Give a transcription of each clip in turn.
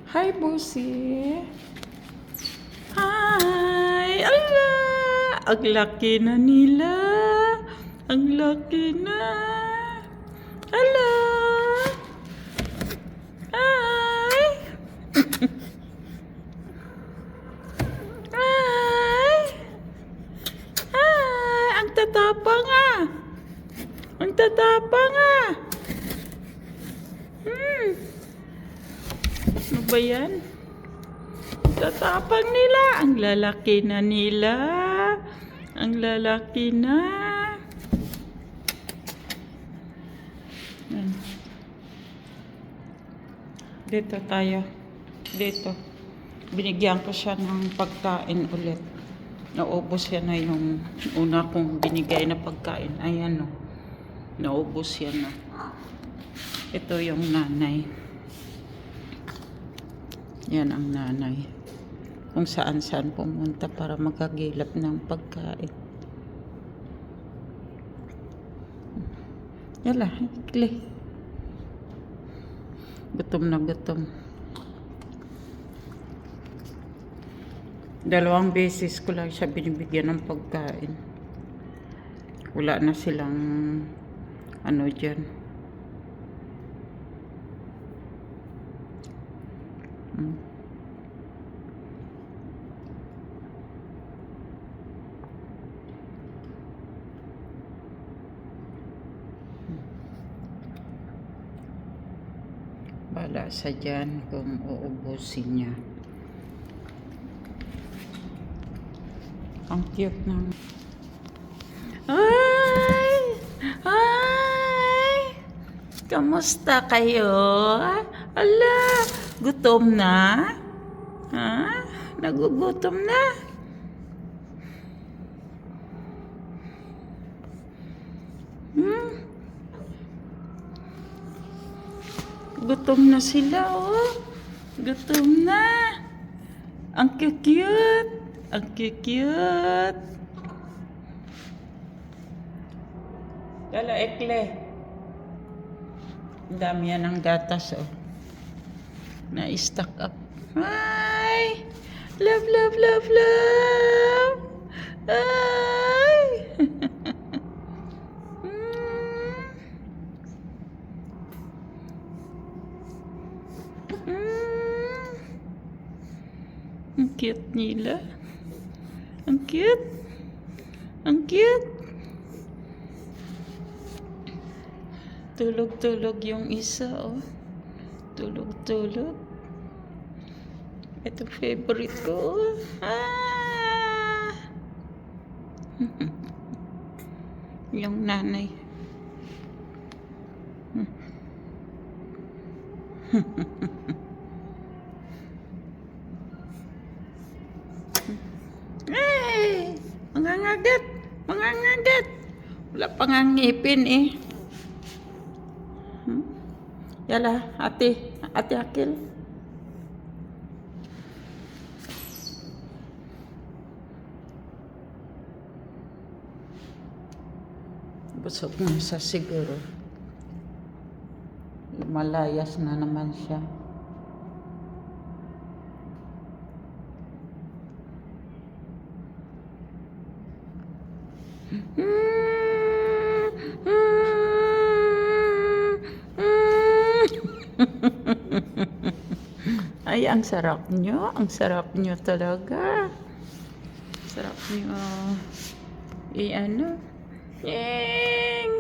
Hi, Busi. Hi! Ala! Ang laki na nila. Ang laki na. Ala! Hi! Hi! Hi! Ang tatapang ah! Ang tatapang ah! Ano ba yan? Tatapang nila. Ang lalaki na nila. Ang lalaki na. Yan. Dito tayo. Dito. Binigyan ko siya ng pagkain ulit. Naubos yan na yung una kong binigay na pagkain. Ayan o. Naubos yan na. Ito yung nanay. Yan ang nanay. Kung saan-saan pumunta para magagilap ng pagkain. Yala, ikli. Gutom na gutom. 2 beses ko lang siya binibigyan ng pagkain. Wala na silang ano dyan. Bala sa dyan kung uubusin niya. Ang cute ng... Ay! Ay! Kamusta kayo? Ala! Gutom na? Ha? Nagugutom na? Gutom na sila, oh. Gutom na. Ang cute. Ang cute. Dala, ekle. Ang dami yan ng gatas, oh. Na-stack up. Ay! Love. Ay! Ang cute nila. Ang cute. Ang cute. Tulog yung isa, oh. Tulog. Ito favorite ko, oh. Ah! Yung nanay. Hey! Mangangagat! Wala pang ang ngipin eh. Yala, ate Akil. Busog na siya siguro. Malayas na naman siya. Ay, ang sarap nyo talaga. Sarap nyo. I-ano? Eng!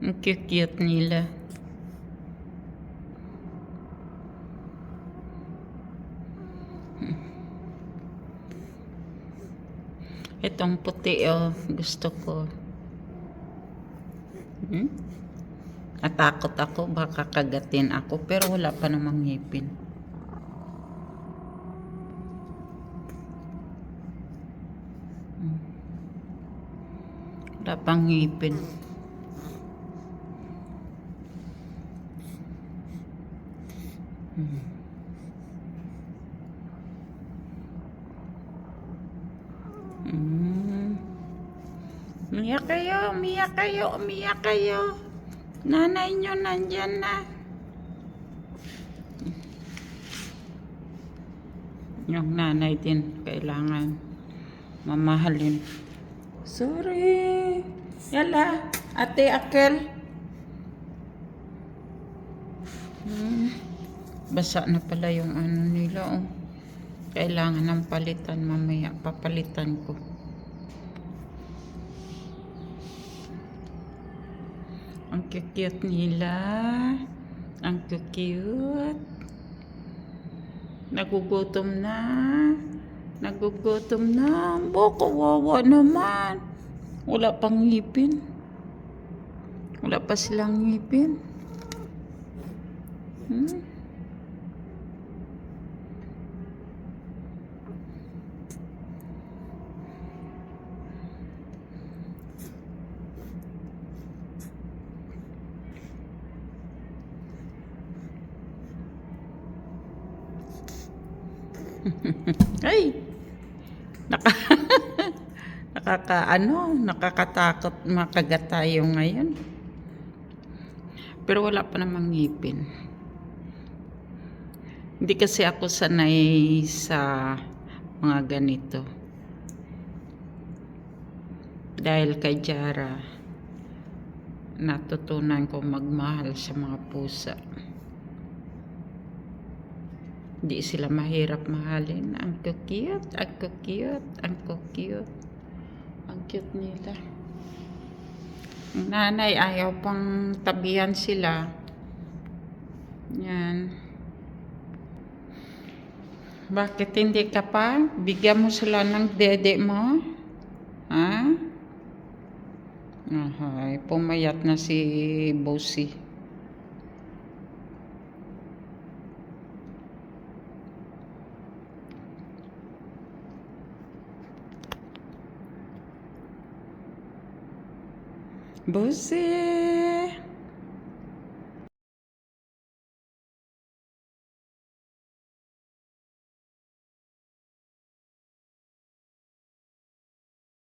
Ang cute nila. Itong puti, oh, gusto ko. Natakot ako, baka kagatin ako, pero wala pa namang ngipin. Wala pang ngipin. Hmm. Mm. Umiyak kayo, umiyak kayo, umiyak kayo. Nanay nyo nandyan na. Yung nanay din kailangan mamahalin. Sorry. Yala, Ate Akel. Basa na pala yung ano nila, oh. Kailangan ng palitan mamaya. Papalitan ko. Ang cute nila. Ang cute. Nagugutom na. Nagugutom na. Kawawa naman. Wala pang ngipin. Wala pa silang ngipin. Ay! Nakakatakot makagat tayo ngayon. Pero wala pa namang ngipin. Hindi kasi ako sanay sa mga ganito. Dahil kay Jara, natutunan ko magmahal sa mga pusa. Hindi sila mahirap mahalin. Ang cute, ang cute, ang cute. Ang cute nila. Ang nanay ayaw pang tabihan sila. Yan. Bakit hindi ka pa? Bigyan mo sila ng dede mo? Ha? Ahay, pumayat na si Bossy. Bossy!